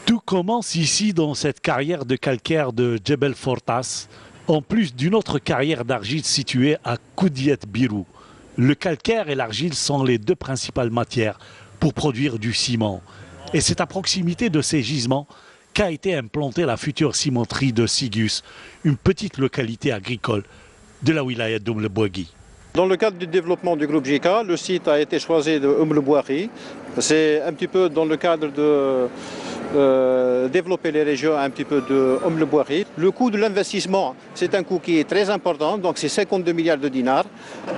Tout commence ici dans cette carrière de calcaire de Djebel Fortas, en plus d'une autre carrière d'argile située à Koudiet Birou. Le calcaire et l'argile sont les deux principales matières pour produire du ciment. Et c'est à proximité de ces gisements qu'a été implantée la future cimenterie de Sigus, une petite localité agricole de la wilaya d'Oum Bouagui. Dans le cadre du développement du groupe JICA, le site a été choisi de Oum Bouagui. C'est un petit peu dans le cadre de développer les régions un petit peu de Oum Bouagui. Le coût de l'investissement, c'est un coût qui est très important, donc c'est 52 milliards de dinars.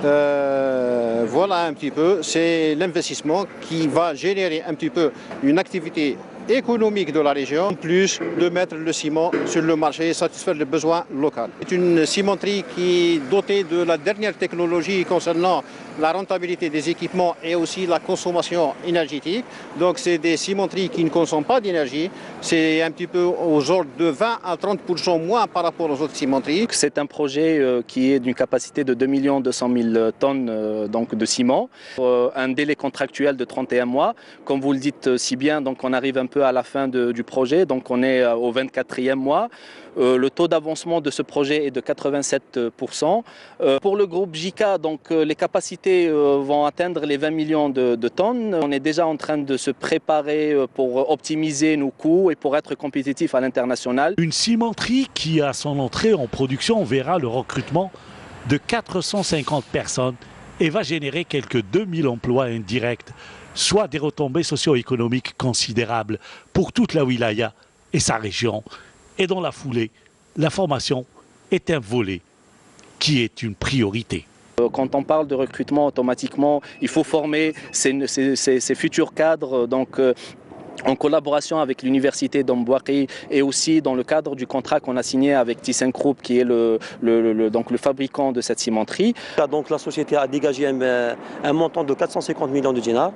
Voilà un petit peu, c'est l'investissement qui va générer un petit peu une activité économique de la région, en plus de mettre le ciment sur le marché et satisfaire les besoins locaux. C'est une cimenterie qui est dotée de la dernière technologie concernant la rentabilité des équipements et aussi la consommation énergétique. Donc c'est des cimenteries qui ne consomment pas d'énergie, c'est un petit peu aux ordres de 20 à 30% moins par rapport aux autres cimenteries. C'est un projet qui est d'une capacité de 2 200 000 tonnes donc de ciment, un délai contractuel de 31 mois. Comme vous le dites si bien, donc on arrive un peu à la fin du projet, donc on est au 24e mois. Le taux d'avancement de ce projet est de 87%. Pour le groupe JICA, donc, les capacités vont atteindre les 20 millions de tonnes. On est déjà en train de se préparer pour optimiser nos coûts et pour être compétitifs à l'international. Une cimenterie qui, à son entrée en production, verra le recrutement de 450 personnes et va générer quelques 2000 emplois indirects, soit des retombées socio-économiques considérables pour toute la wilaya et sa région. Et dans la foulée, la formation est un volet qui est une priorité. Quand on parle de recrutement, automatiquement, il faut former ces futurs cadres. Donc, en collaboration avec l'université d'Ombouaki et aussi dans le cadre du contrat qu'on a signé avec ThyssenKrupp qui est le fabricant de cette cimenterie. Donc la société a dégagé un montant de 450 millions de dinars.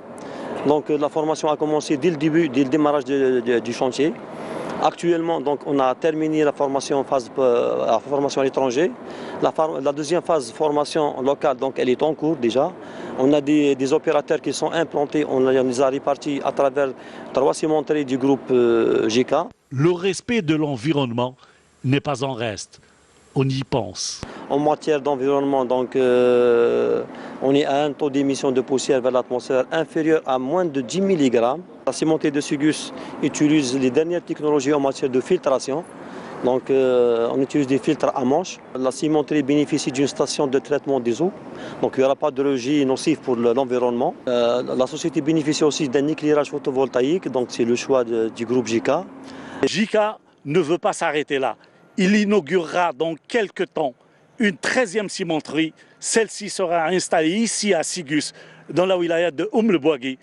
Donc la formation a commencé dès le démarrage du chantier. Actuellement, donc, on a terminé la formation à l'étranger. La deuxième phase formation locale, donc, elle est en cours déjà. On a des opérateurs qui sont implantés, on les a répartis à travers 3 cimenteries du groupe JICA. Le respect de l'environnement n'est pas en reste. On y pense. En matière d'environnement, donc, on est à un taux d'émission de poussière vers l'atmosphère inférieur à moins de 10 mg. La cimenterie de Sigus utilise les dernières technologies en matière de filtration. Donc, on utilise des filtres à manche. La cimenterie bénéficie d'une station de traitement des eaux. Donc, il n'y aura pas de rejet nocif pour l'environnement. La société bénéficie aussi d'un éclairage photovoltaïque. Donc, c'est le choix du groupe JICA. JICA ne veut pas s'arrêter là. Il inaugurera dans quelques temps une 13e cimenterie. Celle-ci sera installée ici à Sigus, dans la wilaya de Oum Bouagui.